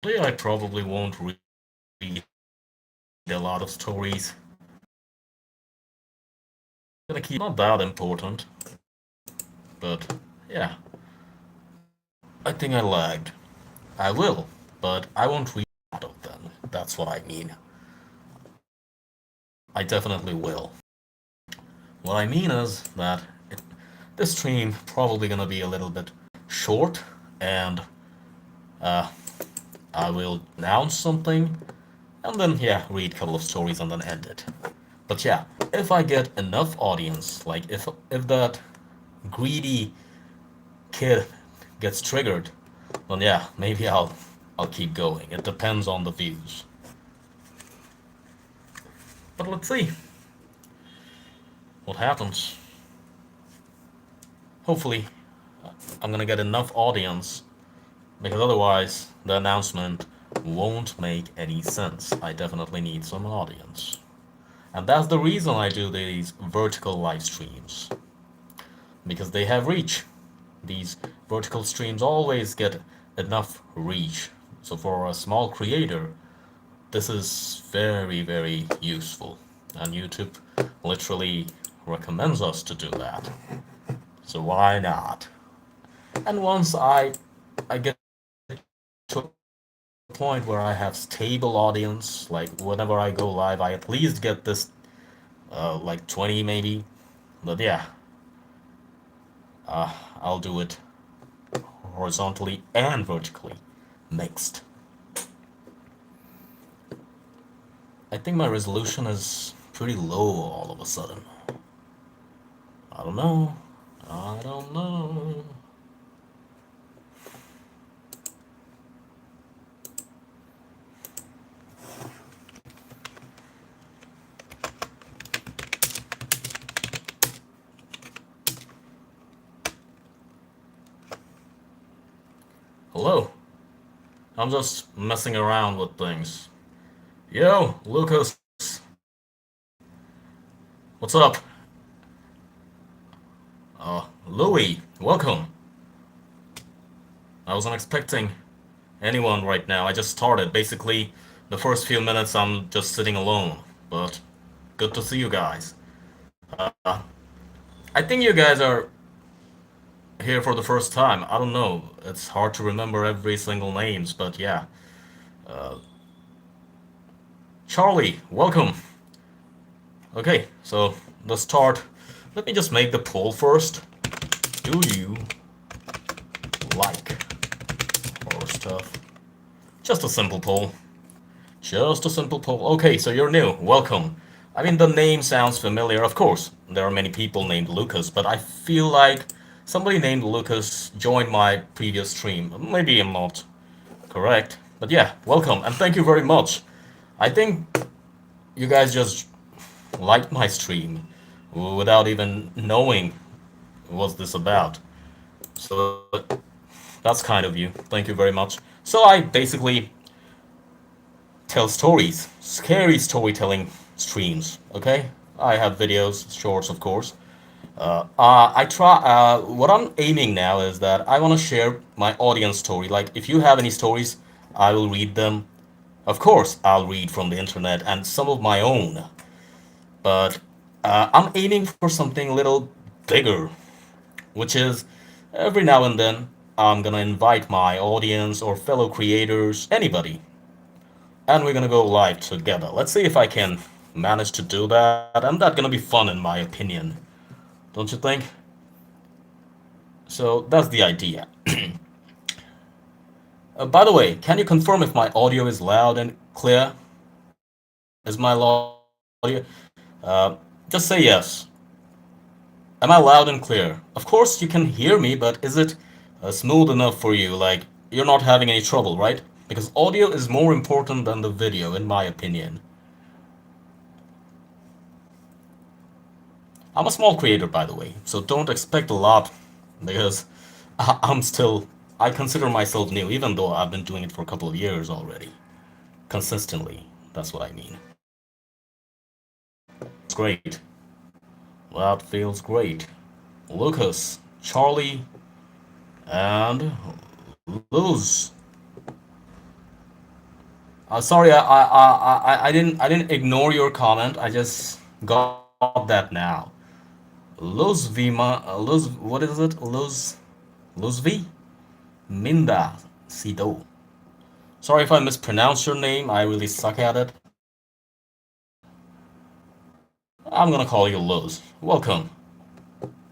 I probably won't read a lot of stories. Gonna keep not that important, but yeah, I think I lagged. I will, but I won't read a lot of them. That's what I mean. I definitely will. What I mean is that this stream probably gonna be a little bit short, and uh, I will announce something, and then yeah, read a couple of stories and then end it. But yeah, if I get enough audience, like if that greedy kid gets triggered, then yeah, maybe I'll keep going. It depends on the views. But let's see what happens. Hopefully, I'm gonna get enough audience because otherwise the announcement won't make any sense. I definitely need some audience. And that's the reason I do these vertical live streams because they have reach. These vertical streams always get enough reach. So for a small creator, this is very, very useful. And YouTube literally recommends us to do that. So why not? And once I get to a point where I have stable audience, like whenever I go live, I at least get this like 20 maybe. But yeah, I'll do it horizontally and vertically mixed. I think my resolution is pretty low all of a sudden. I don't know. I don't know. Hello. I'm just messing around with things. Yo, Lucas. What's up? Louis, welcome. I wasn't expecting anyone right now. I just started. Basically, the first few minutes I'm just sitting alone. But good to see you guys. I think you guys are here for the first time. I don't know. It's hard to remember every single names, but yeah. Charlie, welcome. Okay, so let's start. Let me just make the poll first. Do you like horror stuff? Just a simple poll. Just a simple poll. Okay, so you're new. Welcome. I mean, the name sounds familiar. Of course, there are many people named Lucas, but I feel like somebody named Lucas joined my previous stream. Maybe I'm not correct, but yeah, welcome and thank you very much. I think you guys just liked my stream without even knowing what's this about. So that's kind of you. Thank you very much. So I basically tell stories, scary storytelling streams. Okay, I have videos, shorts, of course. I try. What I'm aiming now is that I want to share my audience story. Like, if you have any stories, I will read them. Of course, I'll read from the internet and some of my own. But I'm aiming for something a little bigger, which is every now and then I'm gonna invite my audience or fellow creators, anybody, and we're gonna go live together. Let's see if I can manage to do that, and that's gonna be fun in my opinion. Don't you think? So that's the idea. By the way, can you confirm if my audio is loud and clear? Is my audio? Just say yes. Am I loud and clear? Of course you can hear me, but is it smooth enough for you? Like, you're not having any trouble, right? Because audio is more important than the video, in my opinion. I'm a small creator, by the way, so don't expect a lot, because I consider myself new, even though I've been doing it for a couple of years already. Consistently, that's what I mean. It's great. That feels great. Lucas, Charlie, and Luz. Sorry, I didn't ignore your comment. I just got that now. What is it? Luzvi Minda Sido. Sorry if I mispronounced your name. I really suck at it. I'm gonna call you Luz. Welcome.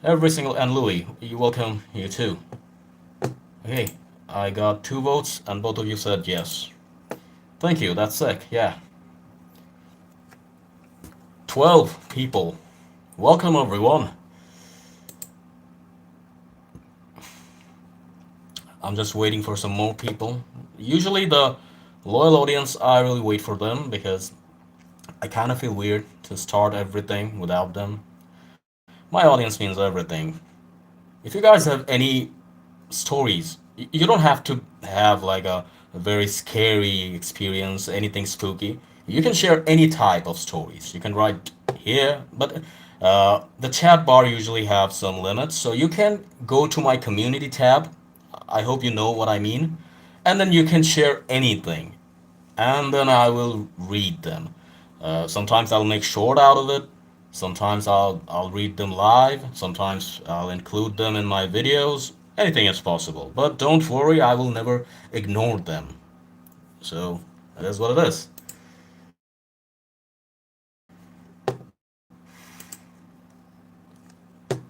Every single and Louis, you welcome you too. Okay, I got 2 votes and both of you said yes. Thank you. That's sick. Yeah. 12 people. Welcome everyone. I'm just waiting for some more people. Usually the loyal audience, I really wait for them because I kind of feel weird to start everything without them. My audience means everything. If you guys have any stories, you don't have to have like a very scary experience, anything spooky. You can share any type of stories. You can write here, but the chat bar usually have some limits, so you can go to my community tab. I hope you know what I mean. And then you can share anything, and then I will read them. Sometimes I'll make short out of it. Sometimes I'll read them live. Sometimes I'll include them in my videos. Anything is possible. But don't worry, I will never ignore them. So that is what it is.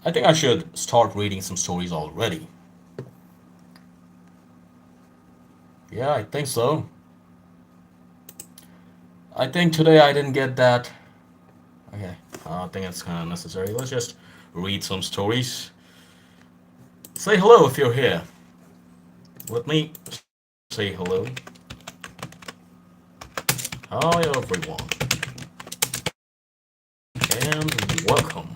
I think I should start reading some stories already. Yeah, I think so. I think today I didn't get that. Okay, I think it's kind of necessary. Let's just read some stories. Say hello if you're here. Let me say hello. Hi everyone, and welcome.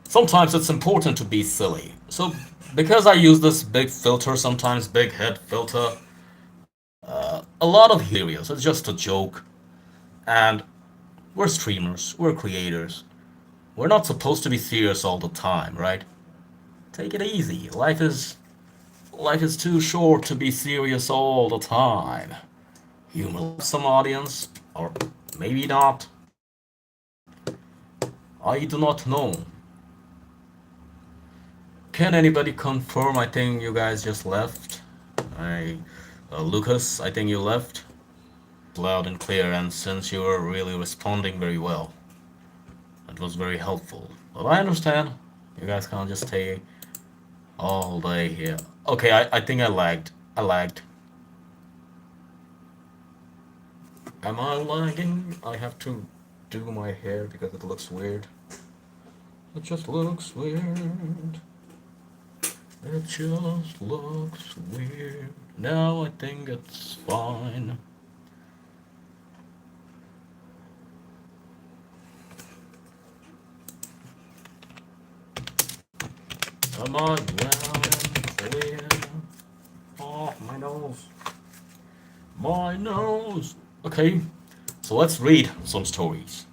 Sometimes it's important to be silly. So because I use this big filter, sometimes big head filter, a lot of serious. It's just a joke. And we're streamers, we're creators. We're not supposed to be serious all the time, right? Take it easy. Life is too short to be serious all the time. You will have some audience, or maybe not. I do not know. Can anybody confirm? I think you guys just left. Lucas, I think you left. Loud and clear, and since you were really responding very well, it was very helpful. But I understand. You guys can't just stay all day here. Okay, I think I lagged. I lagged. Am I lagging? I have to do my hair because it looks weird. It just looks weird. It just looks weird. Now I think it's fine. Am I loud and clear? Oh, my nose. My nose. Okay, so let's read some stories.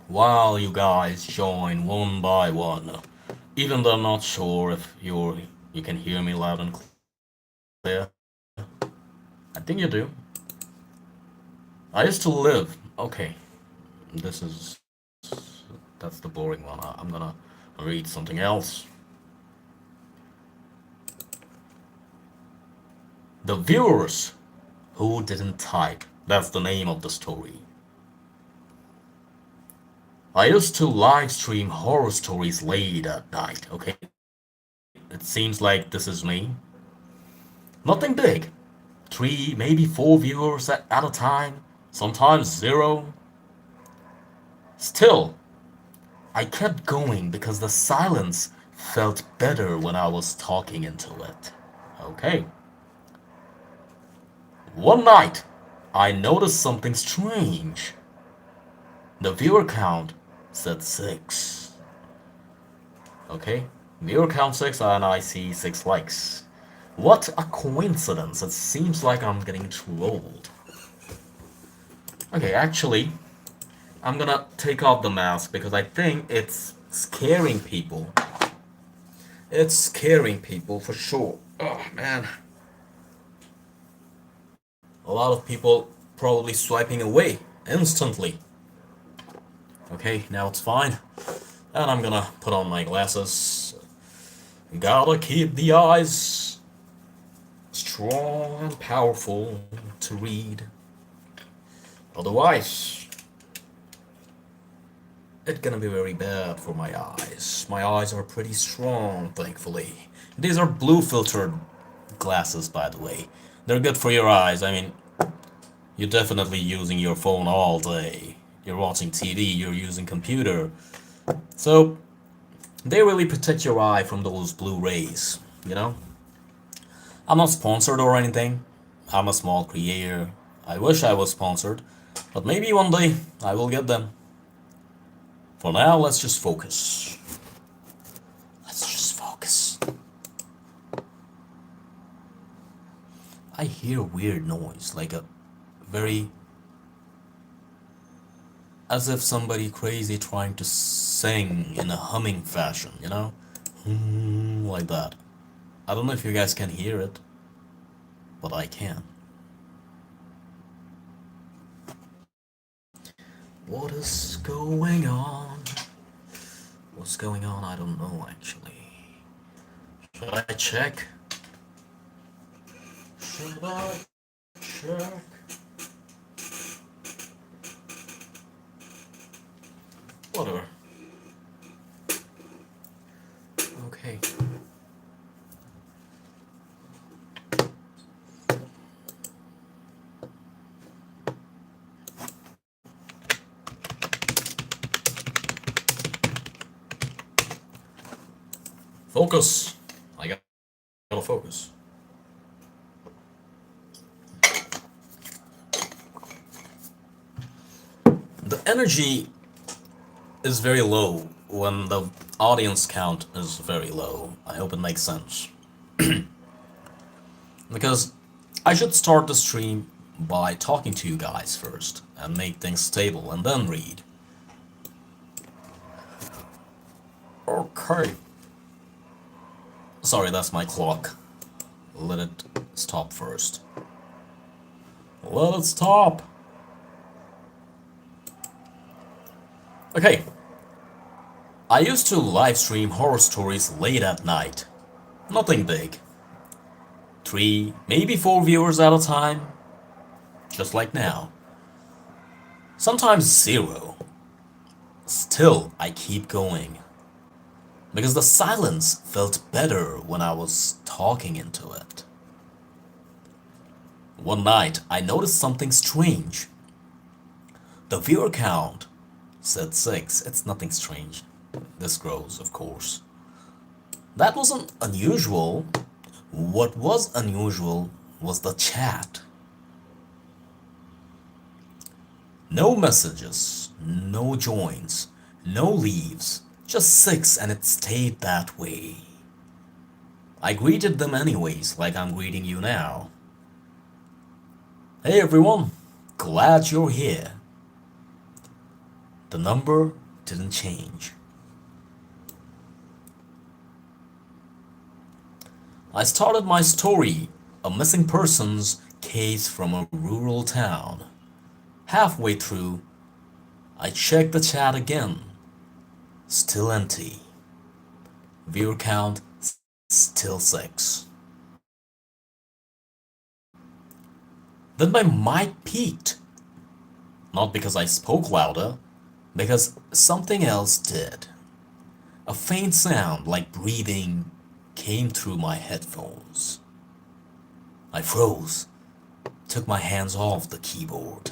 While you guys join one by one, even though I'm not sure if you can hear me loud and clear. I think you do. I used to live. Okay, this is that's the boring one. I'm gonna read something else. The viewers who didn't type. That's the name of the story. I used to live stream horror stories late at night. Okay, it seems like this is me. Nothing big. 3, maybe 4 viewers at a time. Sometimes 0. Still, I kept going because the silence felt better when I was talking into it. Okay. One night, I noticed something strange. The viewer count said 6. Okay, viewer count 6 and I see 6 likes. What a coincidence. It seems like I'm getting trolled. Okay, actually, I'm gonna take off the mask because I think it's scaring people. It's scaring people for sure. Oh man. A lot of people probably swiping away instantly. Okay, now it's fine. And I'm gonna put on my glasses. Gotta keep the eyes strong and powerful to read. Otherwise, it's gonna be very bad for my eyes. My eyes are pretty strong, thankfully. These are blue filtered glasses, by the way. They're good for your eyes. I mean, you're definitely using your phone all day. You're watching TV, you're using computer. So, they really protect your eye from those blue rays, you know? I'm not sponsored or anything. I'm a small creator. I wish I was sponsored, but maybe one day I will get them. For now, let's just focus. Let's just focus. I hear weird noise, like a very... as if somebody crazy trying to sing in a humming fashion, you know? Like that. I don't know if you guys can hear it, but I can. What is going on? What's going on? I don't know actually. Should I check? Should I check? Whatever. Okay. Focus. I gotta focus. The energy is very low when the audience count is very low. I hope it makes sense. Because I should start the stream by talking to you guys first and make things stable and then read. Okay. Sorry, that's my clock. Let it stop first. Let it stop! Okay. I used to live stream horror stories late at night. Nothing big. 3, maybe 4 viewers at a time. Just like now. Sometimes 0. Still, I keep going. Because the silence felt better when I was talking into it. One night, I noticed something strange. The viewer count said 6. It's nothing strange. This grows, of course. That wasn't unusual. What was unusual was the chat. No messages, no joins, no leaves, just 6, and it stayed that way. I greeted them anyways, like I'm greeting you now. Hey everyone, glad you're here. The number didn't change. I started my story, a missing persons case from a rural town. Halfway through, I checked the chat again. Still empty. Viewer count still 6. Then my mic peaked. Not because I spoke louder, because something else did. A faint sound like breathing came through my headphones. I froze, took my hands off the keyboard.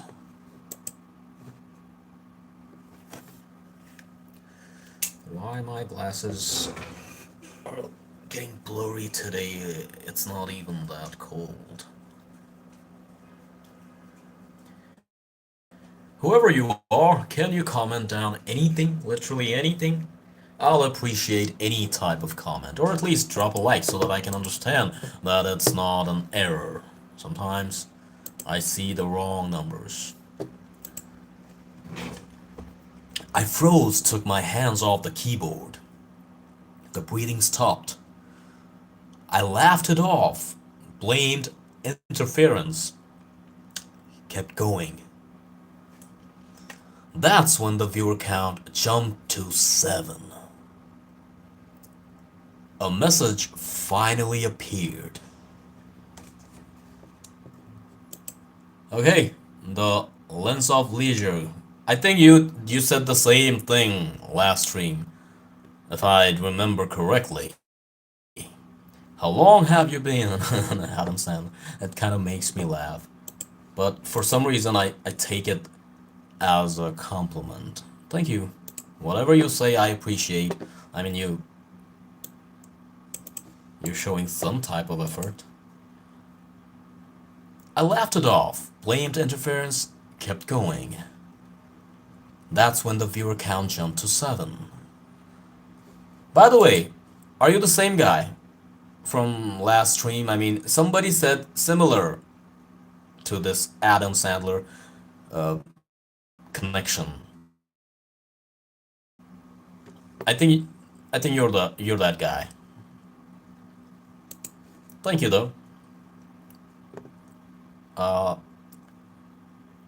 Why my glasses are getting blurry today? It's not even that cold. Whoever you are, can you comment down anything? Literally anything? I'll appreciate any type of comment, or at least drop a like so that I can understand that it's not an error. Sometimes I see the wrong numbers. I froze, took my hands off the keyboard. The breathing stopped. I laughed it off, blamed interference, kept going. That's when the viewer count jumped to 7. A message finally appeared. Okay, the lens of leisure. I think you said the same thing last stream, if I remember correctly. How long have you been Adam Sandler? It kind of makes me laugh. But for some reason I take it as a compliment. Thank you. Whatever you say I appreciate. I mean you're showing some type of effort. I laughed it off, blamed interference, kept going. That's when the viewer count jumped to 7. By the way, are you the same guy from last stream? I mean, somebody said similar to this Adam Sandler uh, connection. I think I think you're that guy. Thank you though. Uh,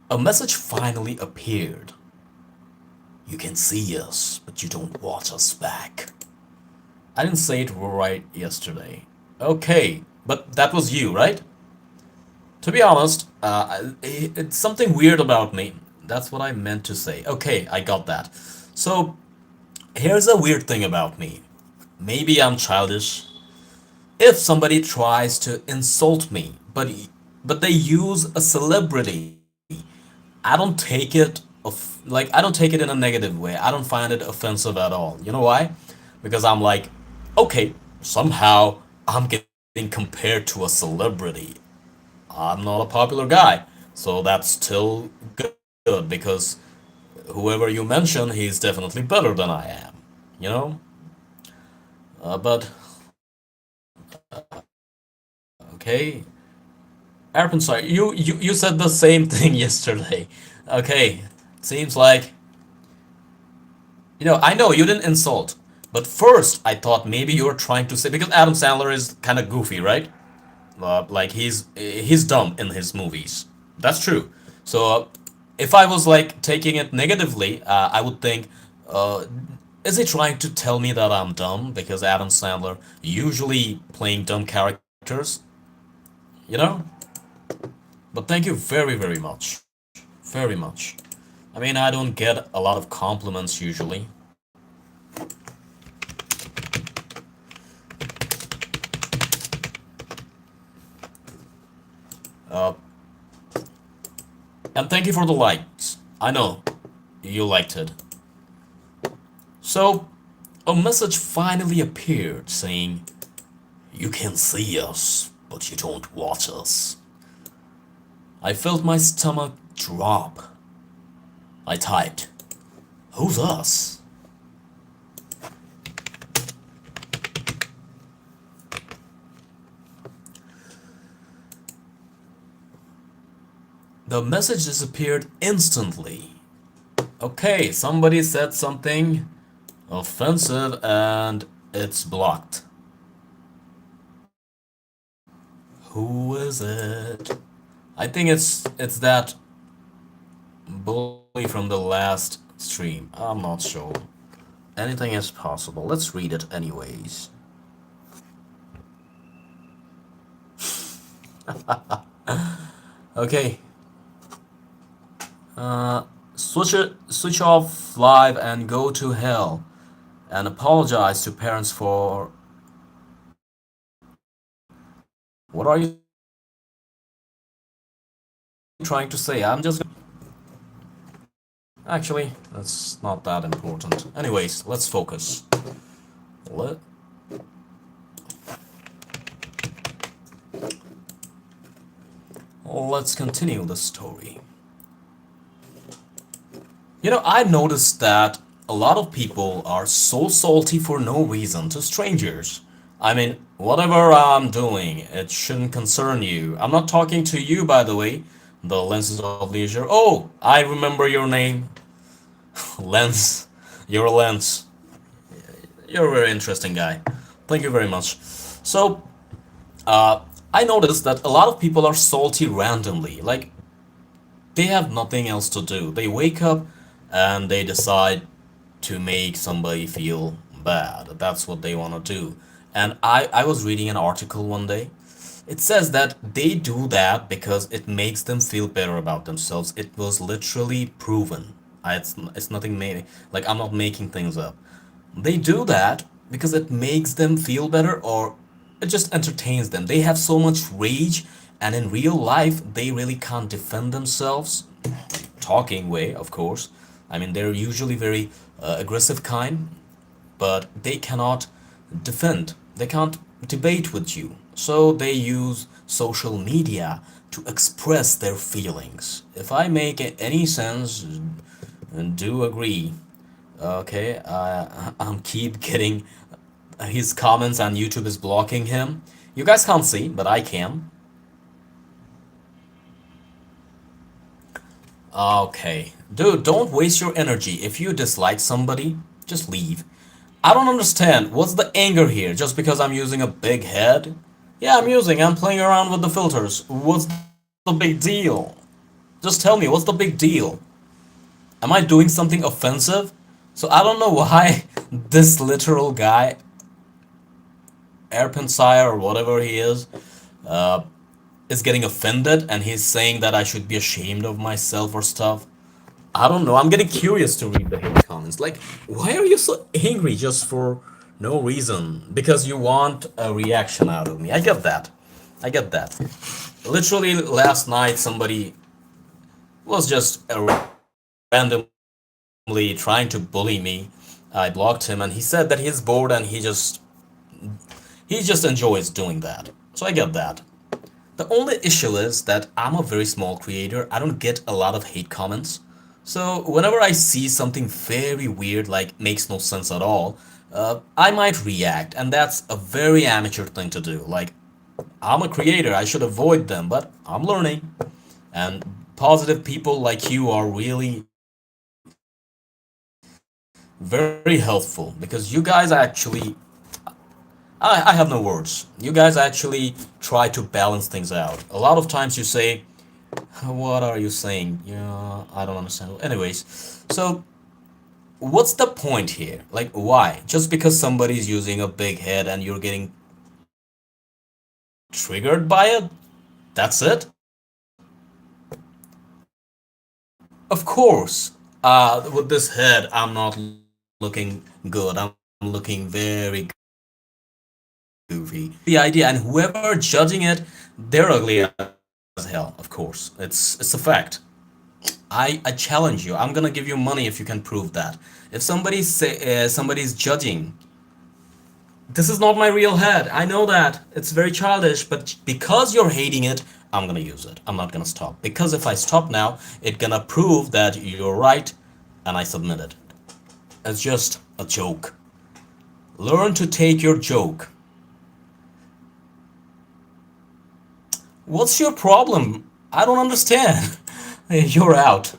a message finally appeared. You can see us, but you don't watch us back. I didn't say it right yesterday. Okay, but that was you, right? To be honest, it's something weird about me. That's what I meant to say. Okay, I got that. So, here's a weird thing about me. Maybe I'm childish. If somebody tries to insult me, but they use a celebrity, I don't take it I don't take it in a negative way. I don't find it offensive at all. You know why? Because I'm like, okay, somehow I'm getting compared to a celebrity. I'm not a popular guy, so that's still good because whoever you mention, he's definitely better than I am. You know? But okay, Arkansas, you said the same thing yesterday. Okay, seems like I know you didn't insult, but first I thought maybe you were trying to say because Adam Sandler is kind of goofy, right? Like he's dumb in his movies. That's true. So if I was like taking it negatively, I would think, uh, is he trying to tell me that I'm dumb because Adam Sandler usually playing dumb characters, you know? But thank you very very much, very much. I mean, I don't get a lot of compliments usually. Uh, and thank you for the likes. I know you liked it. So, a message finally appeared saying, you can see us, but you don't watch us. I felt my stomach drop. I typed, who's us? The message disappeared instantly. Okay, somebody said something offensive and it's blocked. Who is it? I think it's that bully from the last stream. I'm not sure. Anything is possible. Let's read it anyways. Okay. Switch off live and go to hell and apologize to parents for what are you trying to say? I'm just actually that's not that important. Anyways, let's focus. Let's continue the story. I noticed that a lot of people are so salty for no reason to strangers. I mean, whatever I'm doing, it shouldn't concern you. I'm not talking to you, by the way. The lenses of leisure. Oh, I remember your name. Lens, your lens. You're a very interesting guy. Thank you very much. So, I noticed that a lot of people are salty randomly. Like, they have nothing else to do. They wake up and they decide to make somebody feel bad. That's what they want to do. And I was reading an article one day. It says that they do that because it makes them feel better about themselves. It was literally proven. It's nothing made. Like, I'm not making things up. They do that because it makes them feel better or it just entertains them. They have so much rage, and in real life, they really can't defend themselves. Talking way, of course. I mean, they're usually very aggressive kind, but they cannot defend. They can't debate with you. So they use social media to express their feelings. If I make any sense, do agree. Okay, I'm keep getting his comments and YouTube is blocking him. You guys can't see, but I can. Okay. Dude, don't waste your energy. If you dislike somebody, just leave. I don't understand. What's the anger here? Just because I'm using a big head? Yeah, I'm playing around with the filters. What's the big deal? Just tell me, what's the big deal? Am I doing something offensive? So I don't know why this literal guy, Erpensire or whatever he uh, is getting offended and he's saying that I should be ashamed of myself or stuff. I don't know. I'm getting curious to read the hate comments. Like, why are you so angry just for no reason? Because you want a reaction out of me. I get that. I get that. Literally, last night, somebody was just randomly trying to bully me. I blocked him, and he said that he's bored and he just enjoys doing that. So I get that. The only issue is that I'm a very small creator. I don't get a lot of hate comments. So whenever I see something very weird, like makes no sense at all, I might react, and that's a very amateur thing to do. Like, I'm a creator, I should avoid them, but I'm learning. And positive people like you are really very helpful because you guys actually I have no words. You guys actually try to balance things out. A lot of times you say, what are you saying? Yeah, I don't understand. Anyways, so what's the point here? Like, why? Just because somebody's using a big head and you're getting triggered by it? That's it? Of course. With this head, I'm not looking good. I'm looking very goofy. The idea, and whoever judging it, they're ugly as hell. Of course, it's a fact. I challenge you. I'm gonna give you money if you can prove that. If somebody's judging, this is not my real head. I know that it's very childish, but because you're hating it, I'm gonna use it. I'm not gonna stop because if I stop now, it's gonna prove that you're right, and I submit it. It's just a joke. Learn to take your joke. What's your problem? I don't understand. You're out.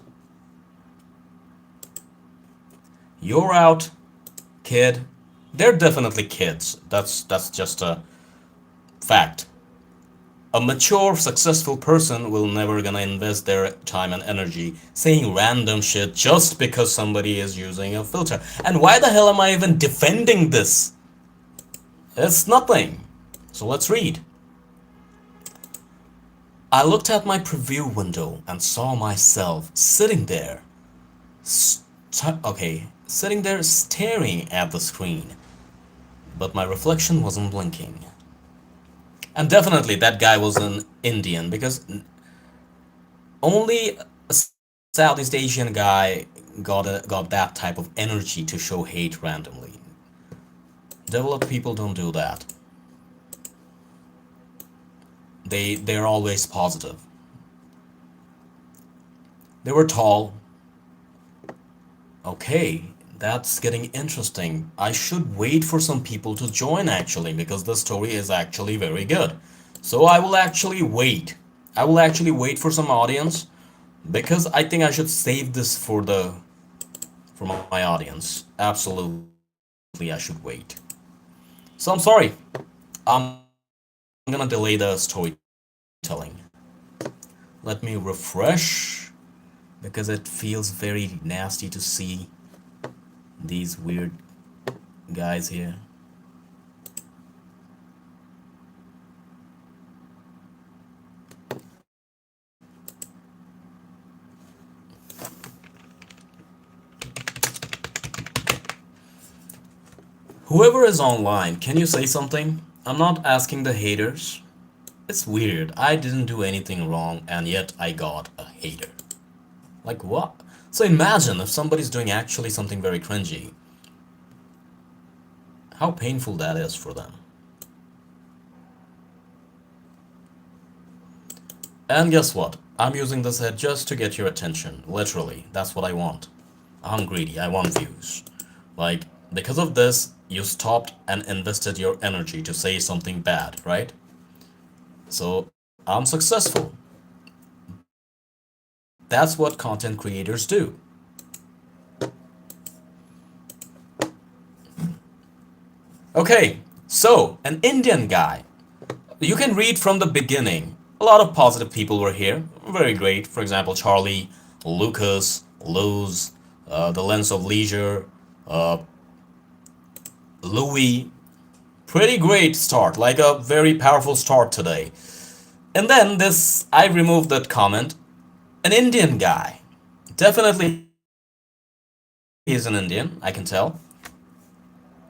You're out, kid. They're definitely kids. That's just a fact. A mature, successful person will never gonna invest their time and energy saying random shit just because somebody is using a filter. And why the hell am I even defending this? It's nothing. So let's read. I looked at my preview window and saw myself sitting there. Sitting there staring at the screen. But my reflection wasn't blinking. And definitely that guy was an Indian because only a Southeast Asian guy got that type of energy to show hate randomly. Developed people don't do that. They're always positive. They were tall. Okay, that's getting interesting. I should wait for some people to join actually because the story is actually very good. So I will actually wait. I will actually wait for some audience because I think I should save this for the from my audience. Absolutely, I should wait. So I'm sorry. I'm gonna delay the storytelling. Let me refresh because it feels very nasty to see these weird guys here. Whoever is online, can you say something? I'm not asking the haters. It's weird. I didn't do anything wrong and yet I got a hater. Like what? So imagine if somebody's doing actually something very cringy. How painful that is for them. And guess what? I'm using this head just to get your attention. Literally, that's what I want. I'm greedy, I want views. Like, because of this, you stopped and invested your energy to say something bad, right? So, I'm successful. That's what content creators do. Okay, so, an Indian guy. You can read from the beginning. A lot of positive people were here. Very great. For example, Charlie, Lucas, Luz, The Lens of Leisure, uh, Louis. Pretty great start, like a very powerful start today. And then this, I removed that comment. An Indian guy. Definitely he's an Indian, I can tell.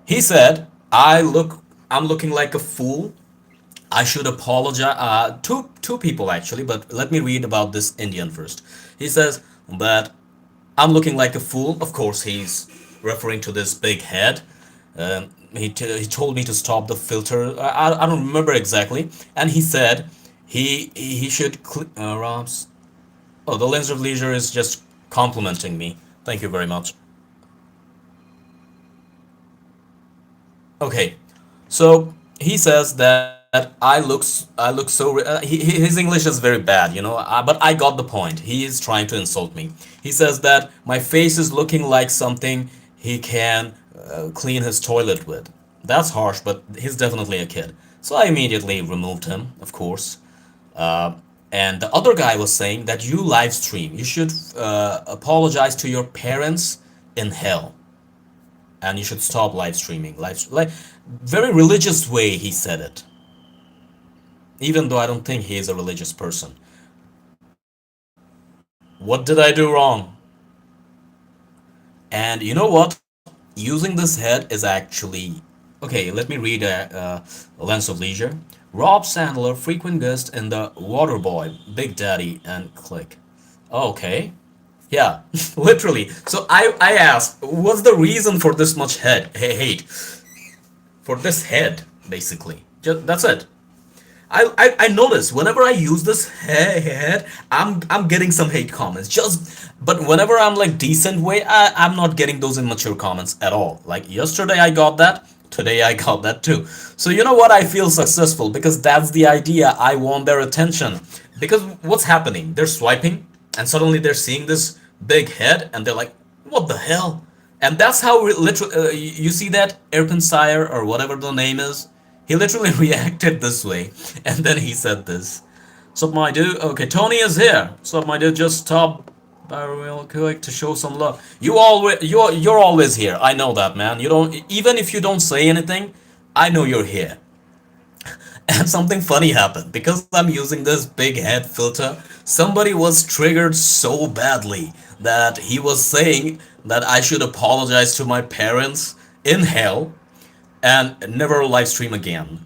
He said, I'm looking like a fool. I should apologize. Two people actually, but let me read about this Indian first. He says that I'm looking like a fool. Of course, he's referring to this big head. He told me to stop the filter. I don't remember exactly. And he said he should Rob's. Oh, the Lens of Leisure is just complimenting me. Thank you very much. Okay, so he says that I look so his English is very bad, you know. But I got the point. He is trying to insult me. He says that my face is looking like something he can clean his toilet with. That's harsh, but he's definitely a kid. So I immediately removed him, of course. Uh, and the other guy was saying that you live stream. You should apologize to your parents in hell and you should stop live streaming. Like very religious way he said it. Even though I don't think he is a religious person. What did I do wrong? And you know what? Using this head is actually okay. Let me read Lens of Leisure. Rob Sandler, frequent guest in the Waterboy, Big Daddy, and Click. Okay. Yeah, literally. So I asked, what's the reason for this much hate? For this head, basically. Just, that's it. I notice whenever I use this head, I'm getting some hate comments. Just but whenever I'm like decent way, I'm not getting those immature comments at all. Like yesterday I got that, today I got that too. So you know what? I feel successful because that's the idea. I want their attention. Because what's happening? They're swiping and suddenly they're seeing this big head and they're like, what the hell? And that's how literally you see that Erpin Sire or whatever the name is. He literally reacted this way, and then he said this. Sup, my dude? Okay, Tony is here. Sup, my dude? Just stop by real quick to show some love. You're always here. I know that, man. You don't even if you don't say anything, I know you're here. And something funny happened because I'm using this big head filter. Somebody was triggered so badly that he was saying that I should apologize to my parents in hell and never live stream again.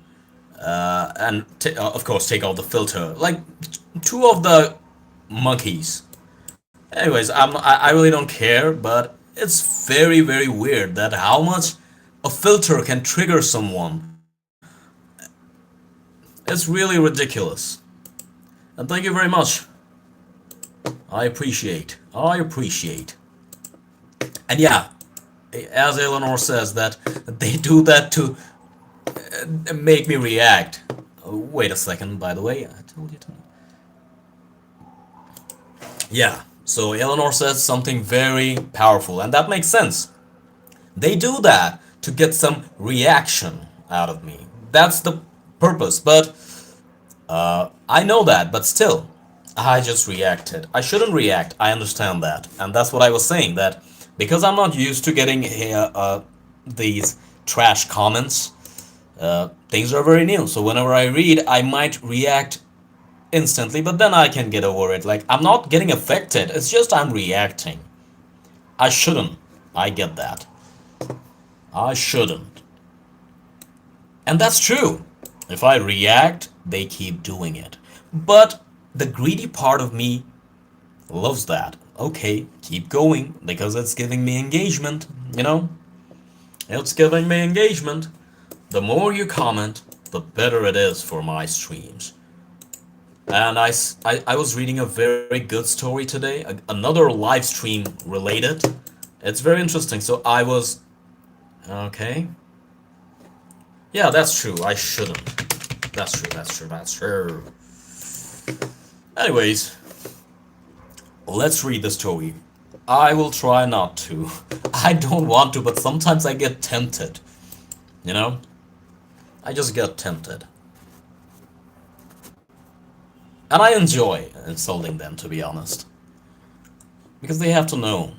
And of course, take out the filter. Like two of the monkeys. Anyways, I really don't care, but it's very weird that how much a filter can trigger someone. It's really ridiculous. And thank you very much. I appreciate. I appreciate. And yeah, as Eleanor says, that they do that to make me react. Wait a second, by the way, I told you to. Yeah, So Eleanor says something very powerful, and that makes sense. They do that to get some reaction out of me. That's the purpose, but I know that, but still, I just reacted. I shouldn't react, I understand that. And that's what I was saying, that because I'm not used to getting these trash comments, things are very new. So whenever I read, I might react instantly, but then I can get over it. Like, I'm not getting affected, it's just I'm reacting. I shouldn't. I get that. I shouldn't. And that's true. If I react, they keep doing it. But the greedy part of me loves that. Okay, keep going because it's giving me engagement, you know? It's giving me engagement. The more you comment, the better it is for my streams. And I was reading a very good story today, another live stream related. It's very interesting. So I was. Okay. Yeah, that's true. I shouldn't. That's true. Anyways, let's read the story. I will try not to. I don't want to, but sometimes I get tempted. You know? I just get tempted. And I enjoy insulting them, to be honest. Because they have to know.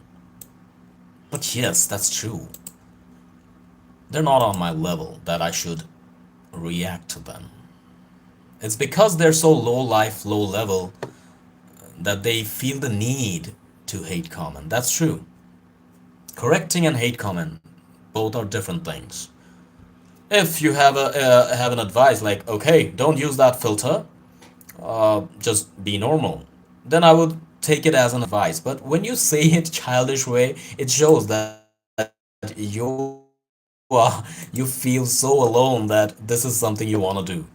But yes, that's true. They're not on my level that I should react to them. It's because they're so low life, low level that they feel the need to hate comment. That's true. Correcting and hate comment, both are different things. If you have an advice like, okay, don't use that filter, just be normal, then I would take it as an advice. But when you say it childish way, it shows that you feel so alone that this is something you want to do.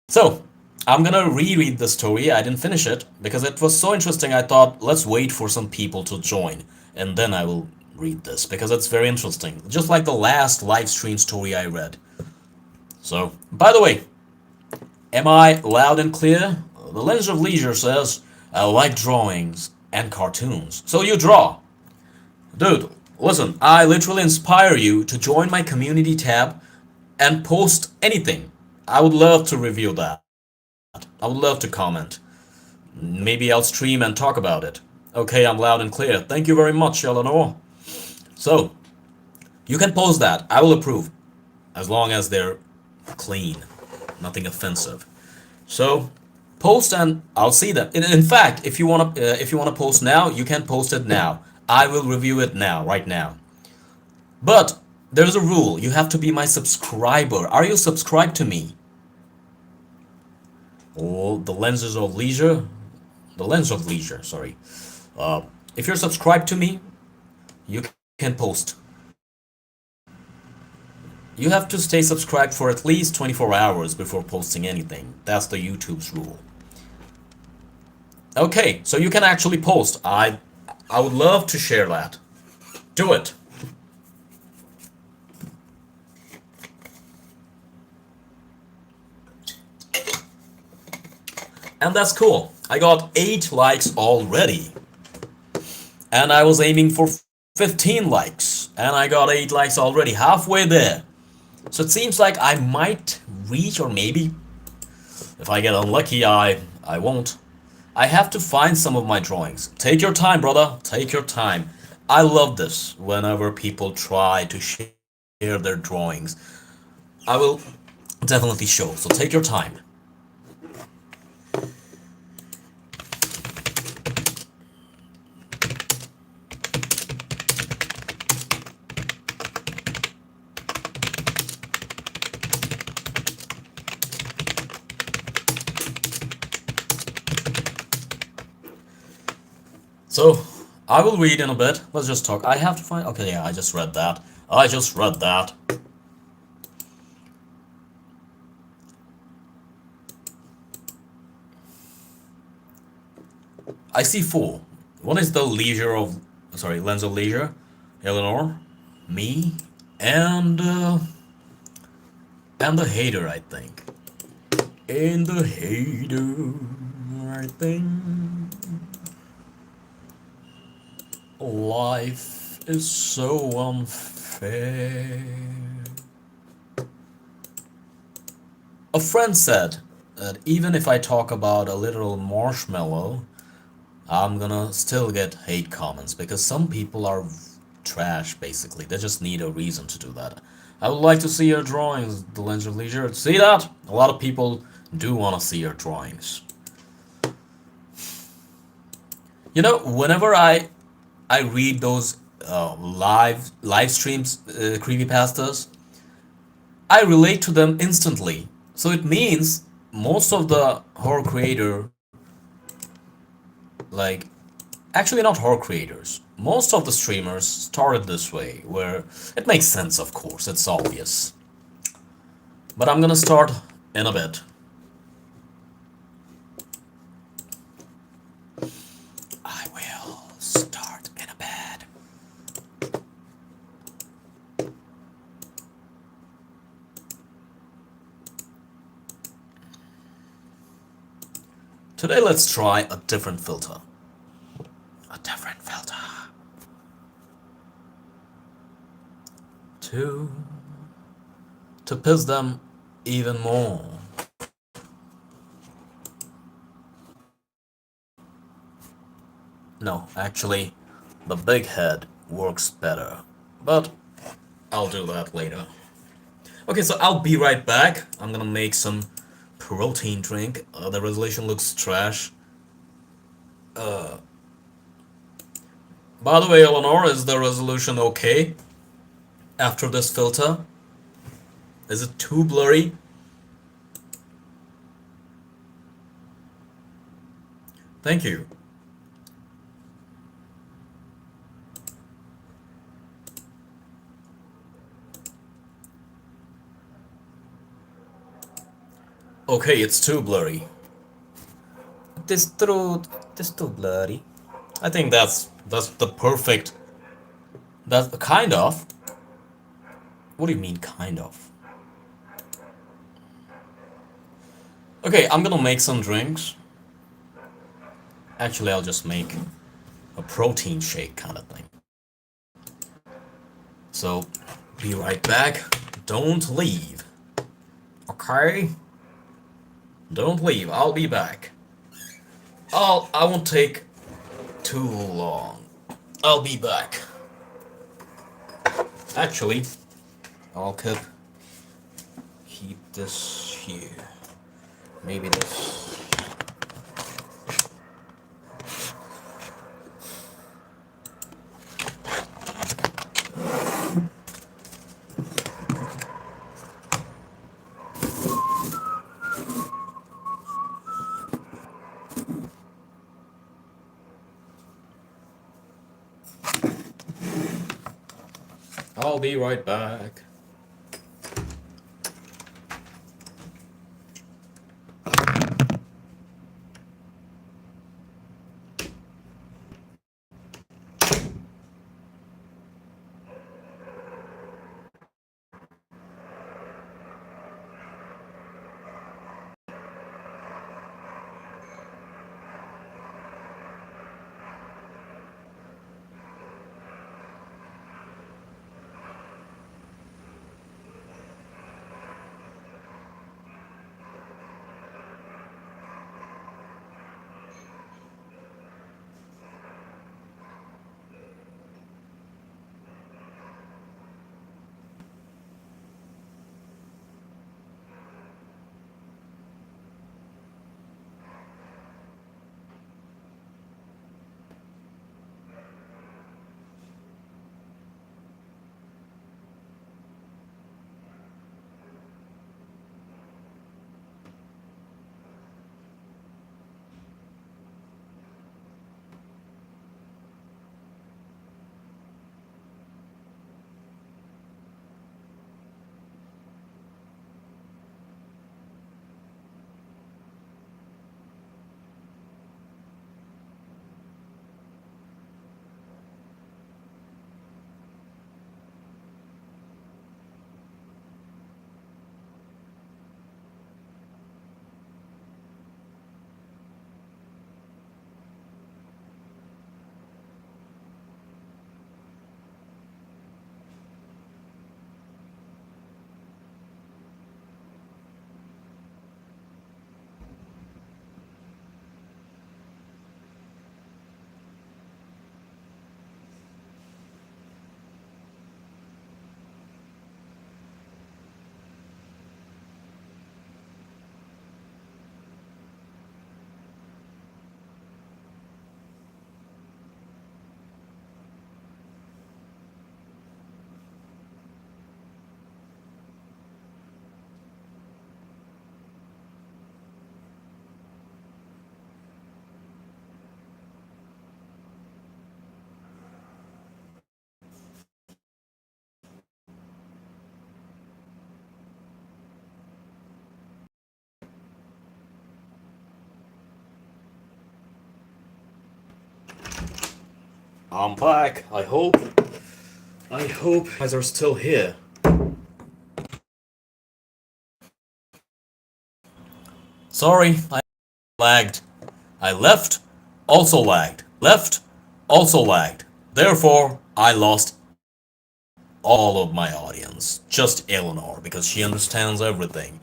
So I'm gonna reread the story. I didn't finish it because it was so interesting. I thought let's wait for some people to join and then I will read this because it's very interesting, just like the last live stream story I read. So, by the way, am I loud and clear? The Lens of Leisure says, I like drawings and cartoons. So you draw. Dude, listen, I literally inspire you to join my community tab and post anything. I would love to review that. I would love to comment. Maybe I'll stream and talk about it. Okay, I'm loud and clear. Thank you very much, Eleanor. So, you can post that. I will approve. As long as they're clean. Nothing offensive. So, post and I'll see them. In fact, if you wanna post now, you can post it now. I will review it now, right now. But there's a rule. You have to be my subscriber. Are you subscribed to me? Oh, the lenses of leisure. The lens of leisure. Sorry. If you're subscribed to me, you can post. You have to stay subscribed for at least 24 hours before posting anything. That's the YouTube's rule. Okay, so you can actually post. I would love to share that. Do it. And that's cool. I got 8 likes already. And I was aiming for 15 likes. And I got 8 likes already. Halfway there. So it seems like I might reach, or maybe if I get unlucky, I won't. I have to find some of my drawings. Take your time, brother. Take your time. I love this whenever people try to share their drawings. I will definitely show. So take your time. So, I will read in a bit. Let's just talk. I have to find. Okay, yeah, I just read that. I just read that. I see 4. One is the leisure of. Sorry, lens of leisure. Eleanor, me, and the hater, I think. And the hater, I think. Life is so unfair. A friend said that even if I talk about a literal marshmallow, I'm gonna still get hate comments because some people are trash basically. They just need a reason to do that. I would like to see your drawings, The Lens of Leisure. See that? A lot of people do want to see your drawings. You know, whenever I read those live streams, creepypastas, I relate to them instantly. So it means most of the horror creator, like, actually not horror creators, most of the streamers started this way, where it makes sense, of course, it's obvious. But I'm gonna start in a bit. I will start in a bit. Today let's try a different filter. A different filter. To piss them even more. No, actually, the big head works better. But I'll do that later. Okay, so I'll be right back. I'm gonna make some protein drink. The resolution looks trash. By the way, Eleanor, is the resolution okay after this filter? Is it too blurry? Thank you. Okay, it's too blurry. This too, this too blurry. I think that's the perfect. That's kind of. What do you mean, kind of? Okay, I'm gonna make some drinks. Actually, I'll just make a protein shake kind of thing. So, be right back. Don't leave. Okay? Don't leave. I'll be back. I won't take too long. I'll be back. Actually, I'll keep this here. Maybe this. I'll be right back. I'm back. I hope you guys are still here. Sorry, I lagged. I left, also lagged. Left, also lagged. Therefore, I lost all of my audience. Just Eleanor, because she understands everything.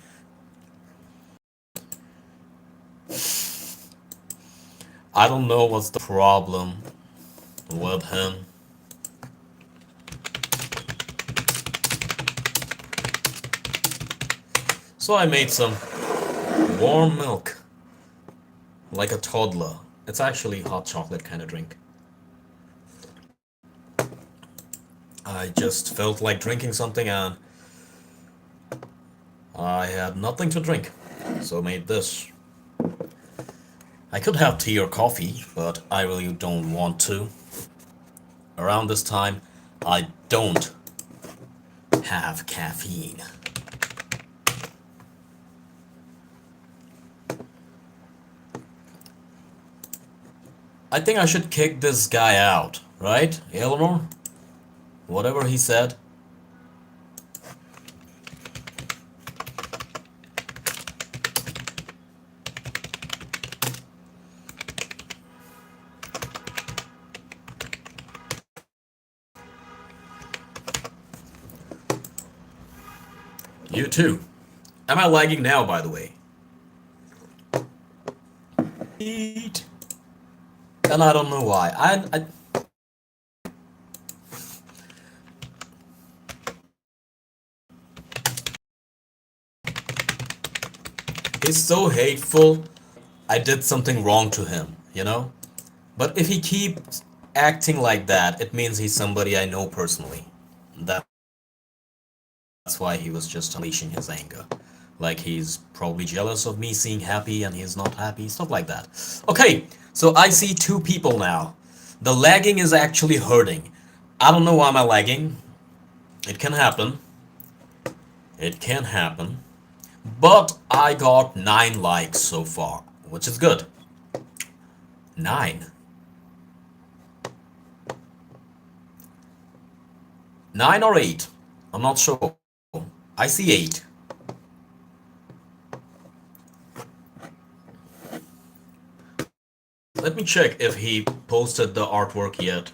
I don't know what's the problem with him. So I made some warm milk, like a toddler. It's actually hot chocolate kind of drink. I just felt like drinking something and I had nothing to drink, so made this. I could have tea or coffee, but I really don't want to. Around this time, I don't have caffeine. I think I should kick this guy out, right, Eleanor? Whatever he said. You too. Am I lagging now, by the way? Eat. And I don't know why. He's so hateful. I did something wrong to him, you know? But if he keeps acting like that, it means he's somebody I know personally. That's why he was just unleashing his anger. Like he's probably jealous of me seeing happy and he's not happy, stuff like that. Okay, so I see two people now. The lagging is actually hurting. I don't know why am I lagging. It can happen. It can happen. But I got 9 likes so far, which is good. 9. 9 or 8. I'm not sure. I see 8. Let me check if he posted the artwork yet.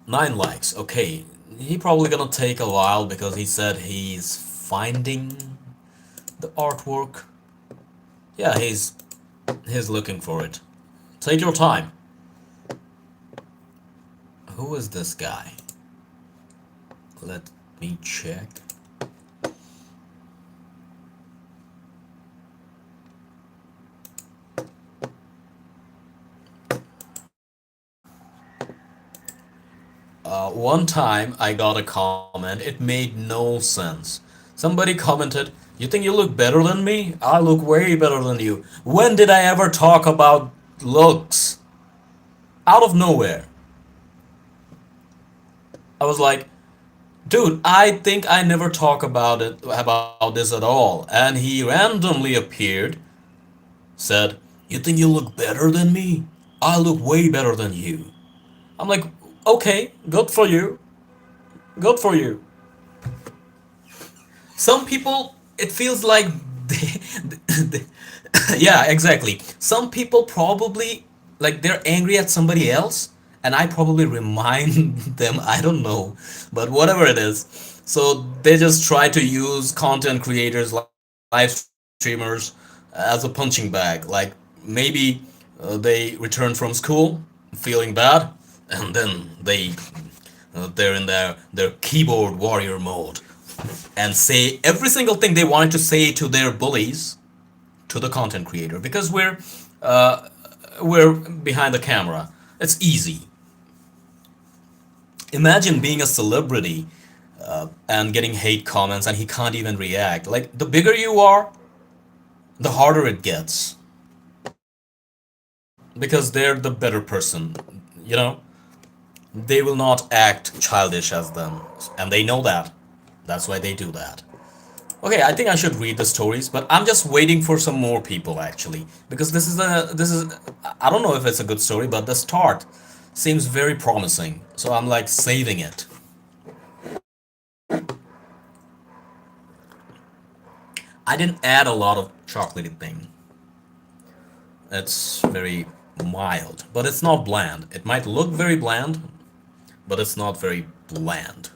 9 likes. Okay. He probably gonna take a while because he said he's finding the artwork. Yeah, he's looking for it. Take your time. Who is this guy? Let me check. One time I got a comment, it made no sense. Somebody commented, "You think you look better than me? I look way better than you." When did I ever talk about looks? Out of nowhere. I was like, dude, I think I never talk about this at all. And he randomly appeared, said, "You think you look better than me? I look way better than you." I'm like, okay, good for you. Good for you. Some people, it feels like yeah, exactly. Some people probably, like, they're angry at somebody else, and I probably remind them, I don't know, but whatever it is. So they just try to use content creators, live streamers, as a punching bag. Like, maybe they return from school feeling bad, and then they're in their keyboard warrior mode and say every single thing they wanted to say to their bullies to the content creator, because we're behind the camera. It's easy. Imagine being a celebrity and getting hate comments and he can't even react. Like, the bigger you are, the harder it gets, because they're the better person, you know. They will not act childish as them, and they know that. That's why they do that. Okay, I think I should read the stories, but I'm just waiting for some more people actually, because this is I don't know if it's a good story, but the start seems very promising. So I'm like saving it. I didn't add a lot of chocolatey thing. It's very mild, but it's not bland. It might look very bland, but it's not very bland.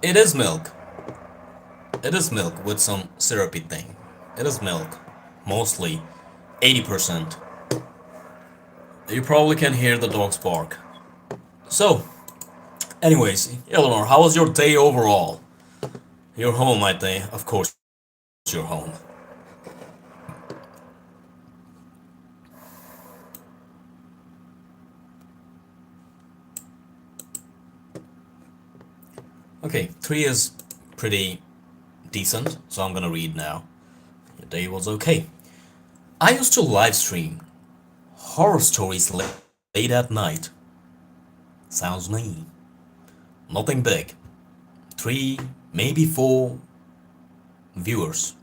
It is milk. It is milk with some syrupy thing. It is milk. Mostly 80%. You probably can hear the dogs bark. So, anyways, Eleanor, how was your day overall? You're home, I think. Of course, you're home. Okay, 3 is pretty decent, so I'm gonna read now. Your day was okay. I used to live stream horror stories late at night. Sounds mean. Nothing big. 3, maybe 4 viewers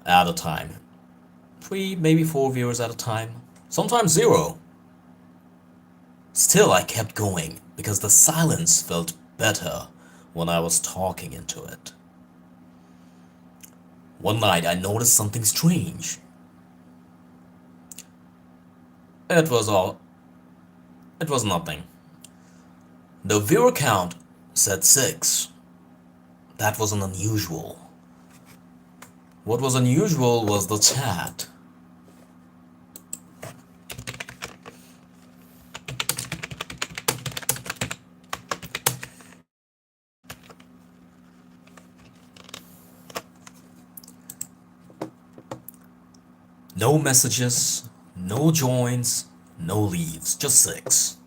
at a time. 3, maybe 4 viewers at a time. Sometimes 0. Still, I kept going because the silence felt better when I was talking into it. One night, I noticed something strange. It was all. It was nothing. The viewer count said 6. That wasn't unusual. What was unusual was the chat. No messages, no joins, no leaves, just 6.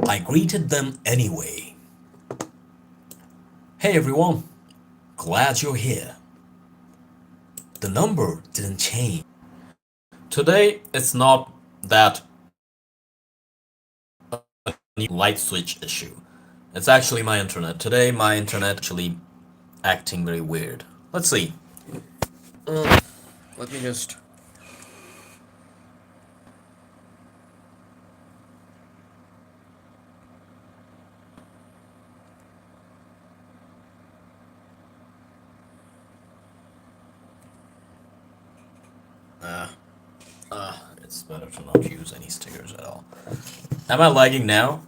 I greeted them anyway. Hey everyone, glad you're here. The number didn't change. Today, it's not that light switch issue. It's actually my internet. Today, my internet actually acting very weird. Let's see. Let me just. It's better to not use any stickers at all. Am I lagging now?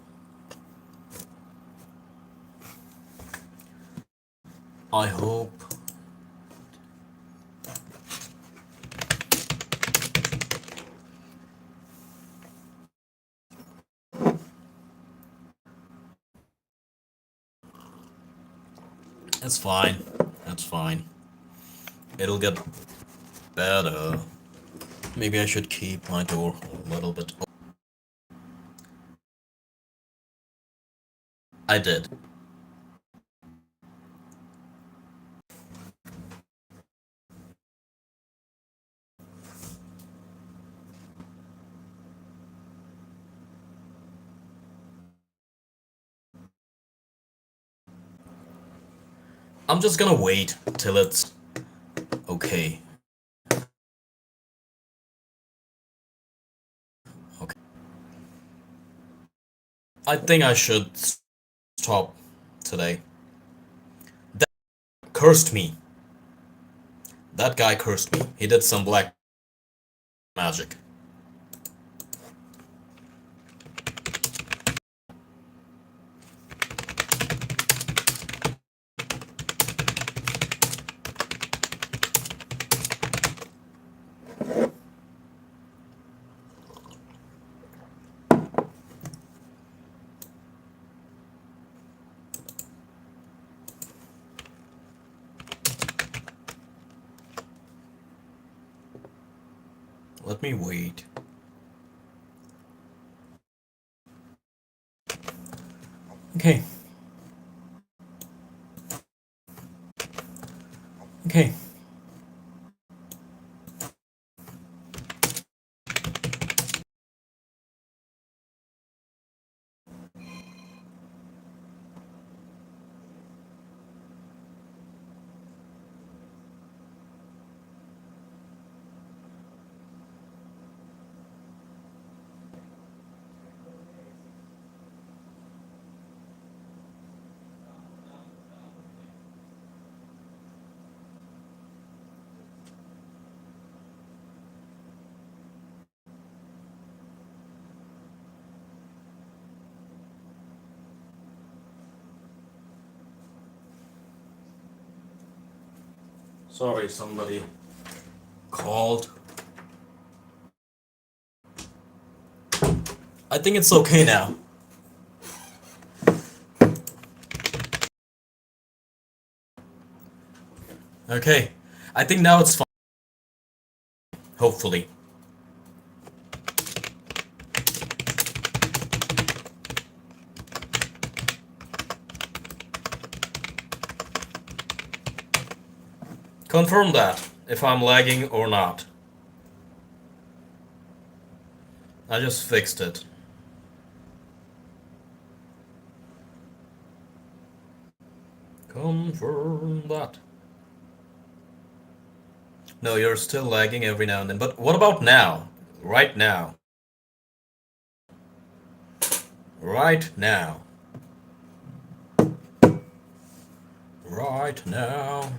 I hope. It's fine. That's fine. It'll get better. Maybe I should keep my door a little bit open. I did. I'm just gonna wait till it's okay. Okay. I think I should stop today. That cursed me. That guy cursed me. He did some black magic. Let me wait. Okay. Okay. Sorry, somebody called. I think it's okay now. Okay. I think now it's fine. Hopefully. Confirm that, if I'm lagging or not. I just fixed it. Confirm that. No, you're still lagging every now and then. But what about now? Right now. Right now. Right now.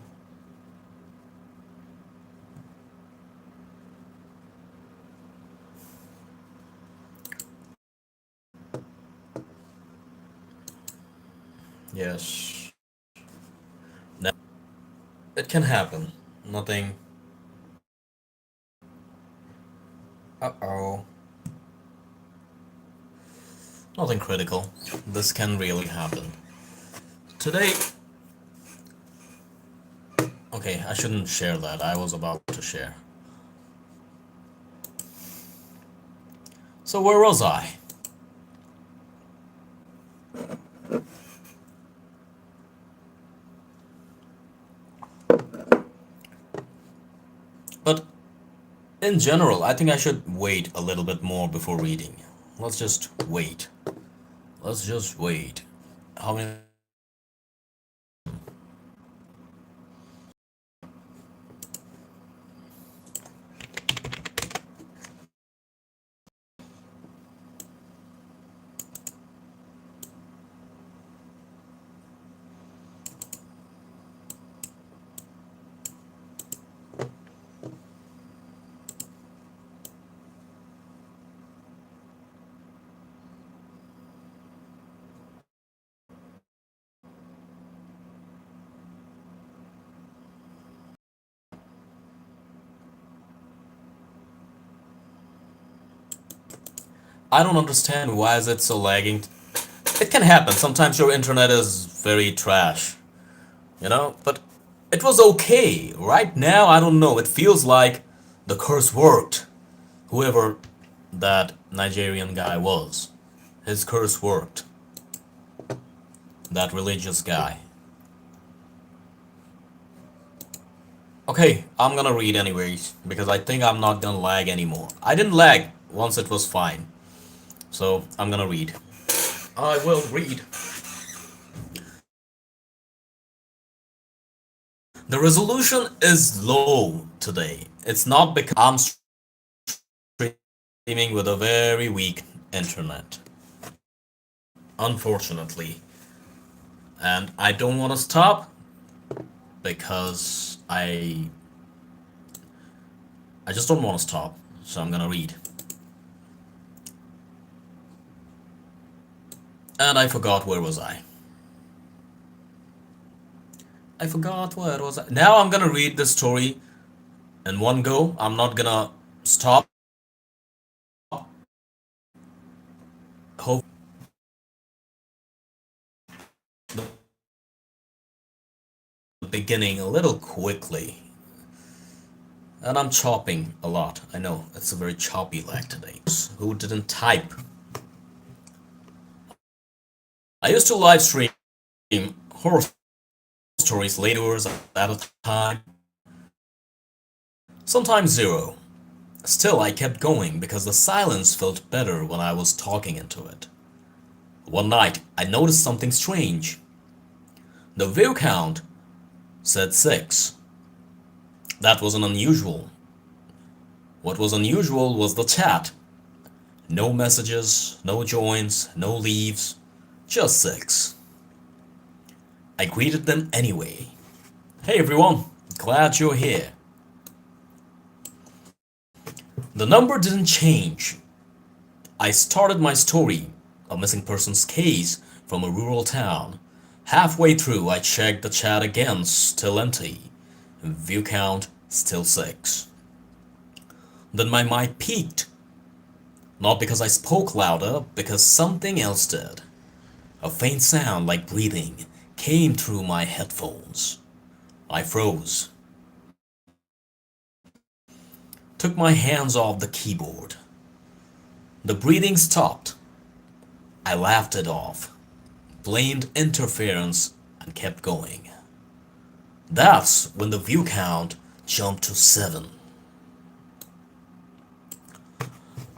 Yes. Now, it can happen. Nothing. Uh-oh. Nothing critical. This can really happen. Today... Okay, I shouldn't share that. I was about to share. So where was I? But in general, I think I should wait a little bit more before reading. Let's just wait. Let's just wait. How many... I don't understand why is it so lagging. It can happen. Sometimes your internet is very trash, you know? But it was okay. Right now, I don't know. It feels like the curse worked. Whoever that Nigerian guy was, his curse worked. That religious guy. Okay, I'm gonna read anyways, because I think I'm not gonna lag anymore. I didn't lag once it was fine. So, I'm gonna read. I will read. The resolution is low today. It's not because I'm streaming with a very weak internet. Unfortunately. And I don't want to stop because I just don't want to stop. So I'm gonna read. And I forgot where was I. I forgot where was I. Now I'm gonna read the story in one go. I'm not gonna stop. Hope the beginning a little quickly. And I'm chopping a lot. I know, it's a very choppy lag today. Who didn't type I used to live stream horror stories late hours at a time, sometimes zero. Still, I kept going because the silence felt better when I was talking into it. One night, I noticed something strange. The view count said 6. That wasn't unusual. What was unusual was the chat. No messages, no joins, no leaves, just 6. I greeted them anyway. Hey everyone, glad you're here. The number didn't change. I started my story, a missing person's case from a rural town. Halfway through, I checked the chat again, still empty. View count, still 6. Then my mic peaked. Not because I spoke louder, because something else did. A faint sound like breathing came through my headphones. I froze. Took my hands off the keyboard. The breathing stopped. I laughed it off, blamed interference, and kept going. That's when the view count jumped to 7.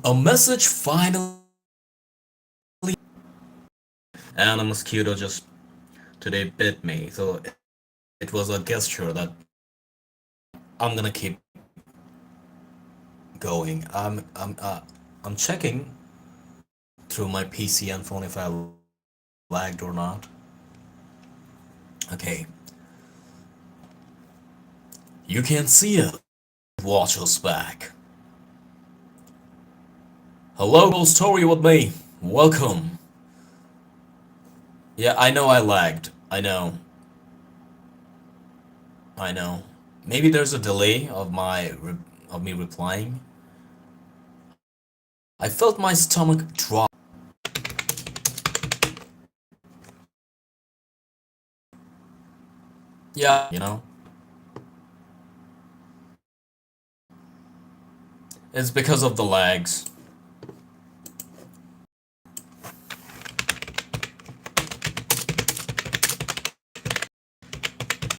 A message finally, and a mosquito just today bit me, so it was a gesture that I'm gonna keep going. I'm checking through my PC and phone if I lagged or not. Okay. You can see it. Watch us back. Hello, story with me. Welcome. Yeah, I know I lagged. I know. Maybe there's a delay of me replying. I felt my stomach drop. Yeah, it's because of the lags.